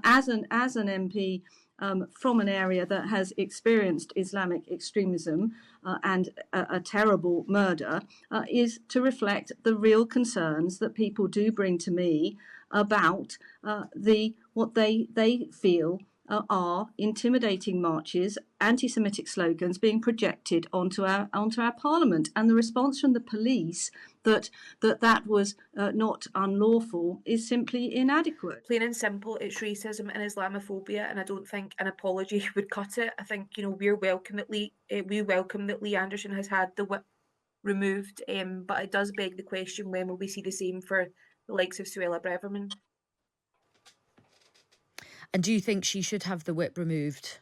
as an MP from an area that has experienced Islamic extremism and a terrible murder, is to reflect the real concerns that people do bring to me about what they feel are intimidating marches, anti-Semitic slogans being projected onto our parliament, and the response from the police that was not unlawful is simply inadequate. Plain and simple, it's racism and Islamophobia, and I don't think an apology would cut it. I think we welcome that Lee Anderson has had the whip removed, but it does beg the question: when will we see the same for the likes of Suella Braverman? And do you think she should have the whip removed?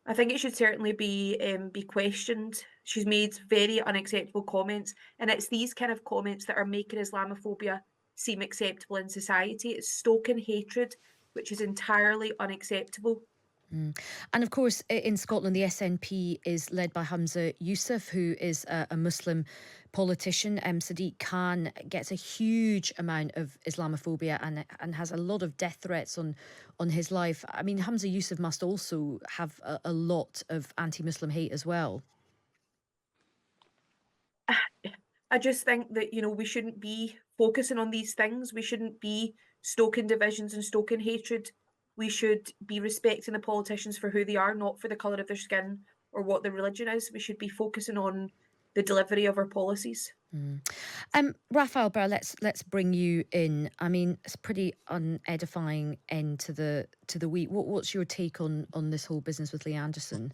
I think it should certainly be questioned. She's made very unacceptable comments, and it's these kind of comments that are making Islamophobia seem acceptable in society. It's stoking hatred, which is entirely unacceptable. And of course, in Scotland, the SNP is led by Humza Yousaf, who is a Muslim politician. Sadiq Khan gets a huge amount of Islamophobia and has a lot of death threats on his life. I mean, Humza Yousaf must also have a lot of anti-Muslim hate as well. I just think that, we shouldn't be focusing on these things. We shouldn't be stoking divisions and stoking hatred. We should be respecting the politicians for who they are, not for the colour of their skin or what their religion is. We should be focusing on the delivery of our policies. Raphael Burr, let's bring you in. I mean, it's a pretty unedifying end to the week. What's your take on this whole business with Lee Anderson?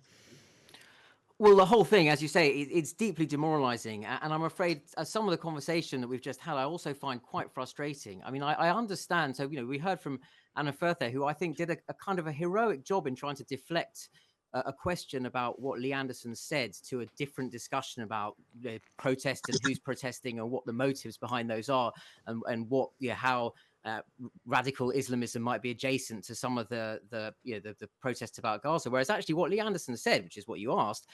Well, the whole thing, as you say, it's deeply demoralising. And I'm afraid some of the conversation that we've just had, I also find quite frustrating. I mean, I understand. So, we heard from Anna Firth, who I think did a kind of a heroic job in trying to deflect a question about what Lee Anderson said to a different discussion about protest and who's protesting and what the motives behind those are, and what, how radical Islamism might be adjacent to some of the protests about Gaza. Whereas actually what Lee Anderson said, which is what you asked,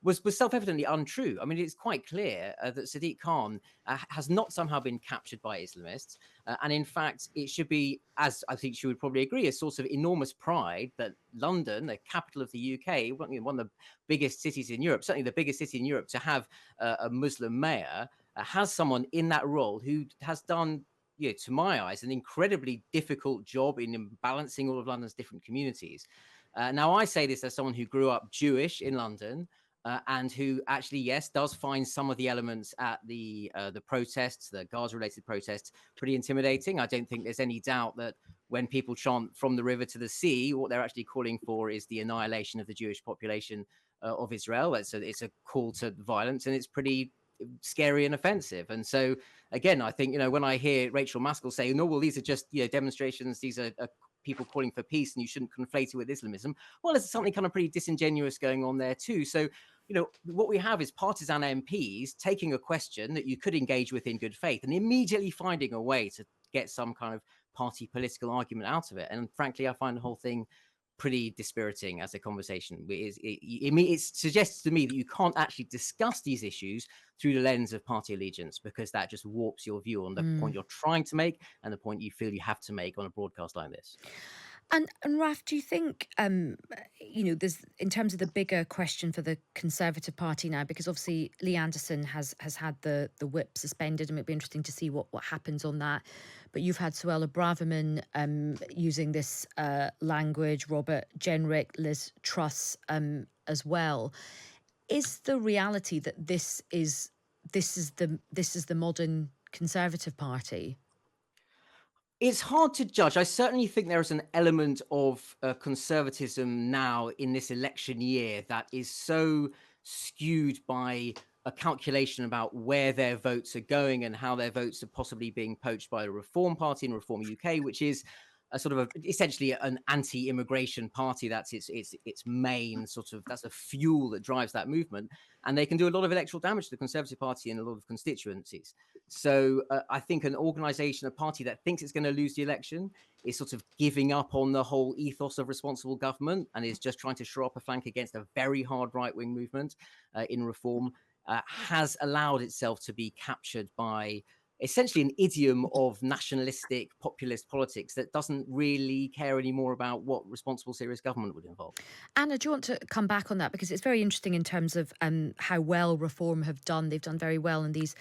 was self-evidently untrue. I mean, it's quite clear that Sadiq Khan has not somehow been captured by Islamists. And in fact, it should be, as I think she would probably agree, a source of enormous pride that London, the capital of the UK, one of the biggest cities in Europe, certainly the biggest city in Europe, to have a Muslim mayor, has someone in that role who has done, to my eyes, an incredibly difficult job in balancing all of London's different communities. Now, I say this as someone who grew up Jewish in London, and who actually, yes, does find some of the elements at the protests, the Gaza-related protests, pretty intimidating. I don't think there's any doubt that when people chant "from the river to the sea," what they're actually calling for is the annihilation of the Jewish population of Israel. It's a call to violence, and it's pretty scary and offensive. And so, again, I think, when I hear Rachel Maskell say, "No, well, these are just demonstrations, these are people calling for peace, and you shouldn't conflate it with Islamism," well, there's something kind of pretty disingenuous going on there too. So, what we have is partisan MPs taking a question that you could engage with in good faith and immediately finding a way to get some kind of party political argument out of it. And frankly, I find the whole thing pretty dispiriting as a conversation. It suggests to me that you can't actually discuss these issues through the lens of party allegiance, because that just warps your view on the point you're trying to make and the point you feel you have to make on a broadcast like this. And Raf, do you think, there's, in terms of the bigger question for the Conservative Party now, because obviously Lee Anderson has had the whip suspended, and it'd be interesting to see what happens on that. But you've had Suella Braverman using this language, Robert Jenrick, Liz Truss as well. Is the reality that this is the modern Conservative Party? It's hard to judge. I certainly think there is an element of conservatism now in this election year that is so skewed by a calculation about where their votes are going and how their votes are possibly being poached by the Reform Party and Reform UK, which is a sort of essentially an anti-immigration party. That's its main sort of, that's a fuel that drives that movement, and they can do a lot of electoral damage to the Conservative Party in a lot of constituencies. So I think an organisation, a party that thinks it's going to lose the election, is sort of giving up on the whole ethos of responsible government and is just trying to shore up a flank against a very hard right-wing movement in Reform, has allowed itself to be captured by essentially an idiom of nationalistic populist politics that doesn't really care anymore about what responsible, serious government would involve. Anna, do you want to come back on that? Because it's very interesting in terms of how well Reform have done. They've done very well in these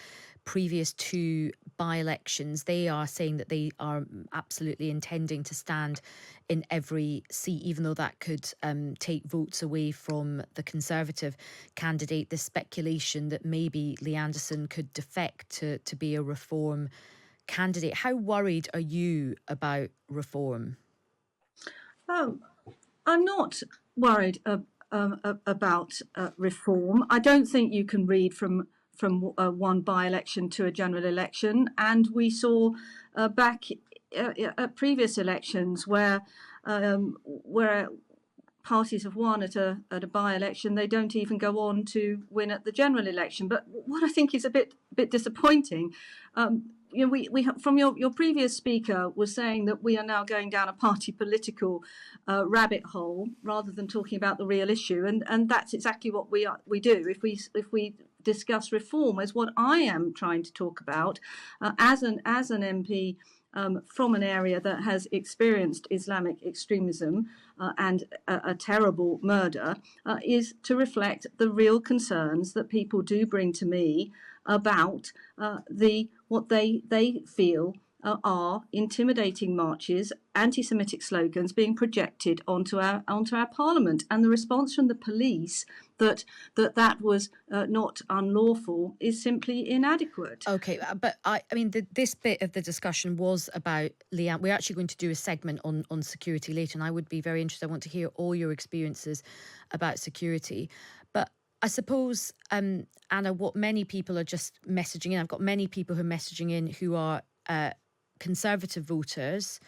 previous two by-elections. They are saying that they are absolutely intending to stand in every seat, even though that could take votes away from the Conservative candidate. The speculation that maybe Lee Anderson could defect to be a Reform candidate. How worried are you about Reform? I'm not worried about Reform. I don't think you can read from one by-election to a general election, and we saw back at previous elections where parties have won at a by-election, they don't even go on to win at the general election. But what I think is a bit disappointing, we from your previous speaker was saying that we are now going down a party political rabbit hole rather than talking about the real issue, and that's exactly what we do. If we discuss Reform, as what I am trying to talk about as an MP. From an area that has experienced Islamic extremism and a terrible murder, is to reflect the real concerns that people do bring to me about what they feel are intimidating marches, anti-Semitic slogans being projected onto our parliament, and the response from the police that was not unlawful is simply inadequate. Okay, but I mean, this bit of the discussion was about Leanne. We're actually going to do a segment on security later, and I would be very interested. I want to hear all your experiences about security. But I suppose, Anna, what many people are just messaging in, I've got many people who are messaging in who are Conservative voters,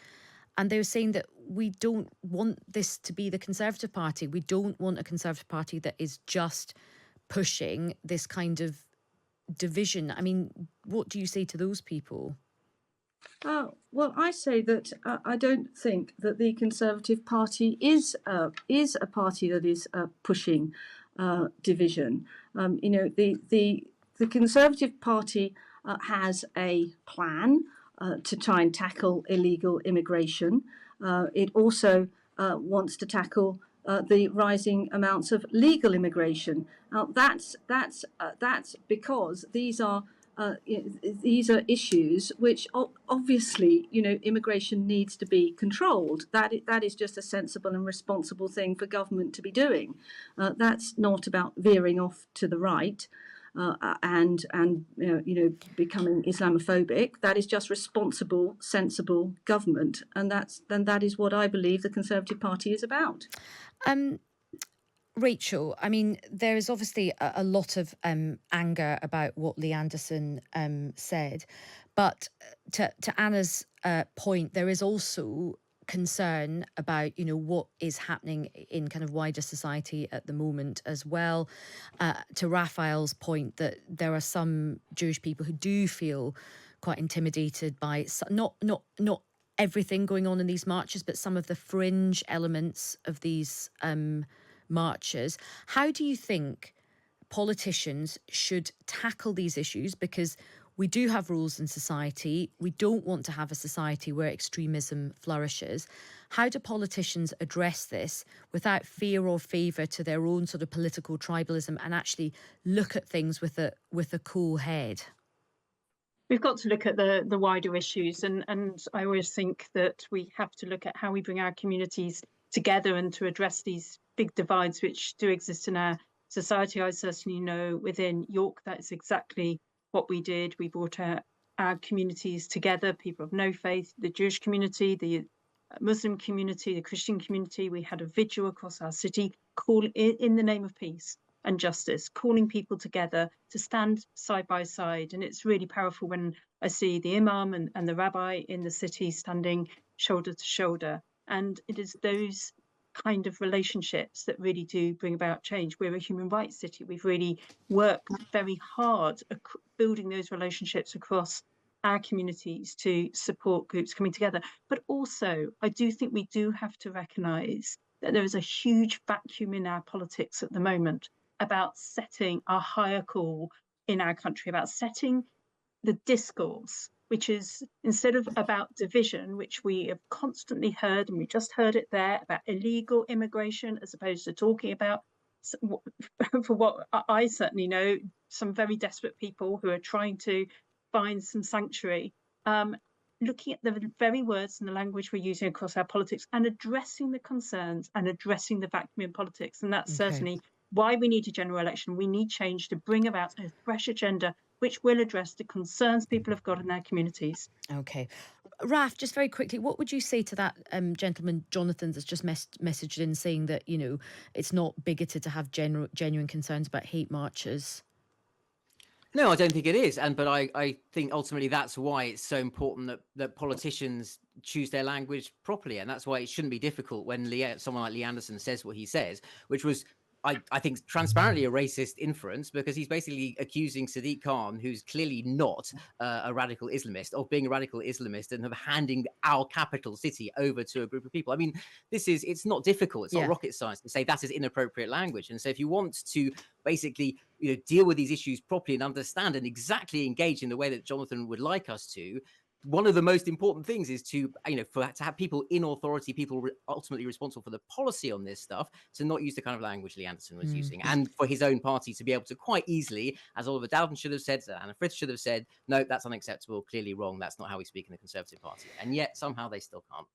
and they're saying that we don't want this to be the Conservative Party. We don't want a Conservative Party that is just pushing this kind of division. I mean, what do you say to those people? Well, I say that I don't think that the Conservative Party is a party that is pushing division. The Conservative Party has a plan to try and tackle illegal immigration. It also wants to tackle the rising amounts of legal immigration. Now, that's because these are issues which obviously, immigration needs to be controlled. That is just a sensible and responsible thing for government to be doing. That's not about veering off to the right. And becoming Islamophobic. That is just responsible, sensible government, and that is what I believe the Conservative Party is about. Rachel, I mean, there is obviously a lot of anger about what Lee Anderson said, but to Anna's point, there is also concern about what is happening in kind of wider society at the moment as well. To Raphael's point, that there are some Jewish people who do feel quite intimidated by not everything going on in these marches, but some of the fringe elements of these marches. How do you think politicians should tackle these issues? Because we do have rules in society. We don't want to have a society where extremism flourishes. How do politicians address this without fear or favour to their own sort of political tribalism, and actually look at things with a cool head? We've got to look at the wider issues, and I always think that we have to look at how we bring our communities together and to address these big divides which do exist in our society. I certainly know within York that is exactly what we did. We brought our communities together, people of no faith, the Jewish community, the Muslim community, the Christian community. We had a vigil across our city in the name of peace and justice, calling people together to stand side by side. And it's really powerful when I see the imam and the rabbi in the city standing shoulder to shoulder. And it is those kind of relationships that really do bring about change. We're a human rights city. We've really worked very hard at building those relationships across our communities to support groups coming together. But also, I do think we do have to recognise that there is a huge vacuum in our politics at the moment about setting a higher call in our country, about setting the discourse, which is, instead of about division, which we have constantly heard, and we just heard it there, about illegal immigration, as opposed to talking about, for what I certainly know, some very desperate people who are trying to find some sanctuary, looking at the very words and the language we're using across our politics and addressing the concerns and addressing the vacuum in politics. And that's certainly why we need a general election. We need change to bring about a fresh agenda which will address the concerns people have got in their communities. Okay. Raf, just very quickly, what would you say to that gentleman, Jonathan, that's just messaged in saying that, you know, it's not bigoted to have genuine concerns about hate marches? No, I don't think it is. But I think ultimately that's why it's so important that politicians choose their language properly. And that's why it shouldn't be difficult when someone like Lee Anderson says what he says, which was, I think, transparently a racist inference, because he's basically accusing Sadiq Khan, who's clearly not a radical Islamist, of being a radical Islamist and of handing our capital city over to a group of people. I mean, it's not difficult. It's not rocket science to say that is inappropriate language. And so if you want to basically, you know, deal with these issues properly and understand and exactly engage in the way that Jonathan would like us to, one of the most important things is to, you know, to have people in authority, people ultimately responsible for the policy on this stuff, to not use the kind of language Lee Anderson was using, and for his own party to be able to quite easily, as Oliver Dowden should have said, Anna Firth should have said, no, that's unacceptable, clearly wrong, that's not how we speak in the Conservative Party. And yet somehow they still can't.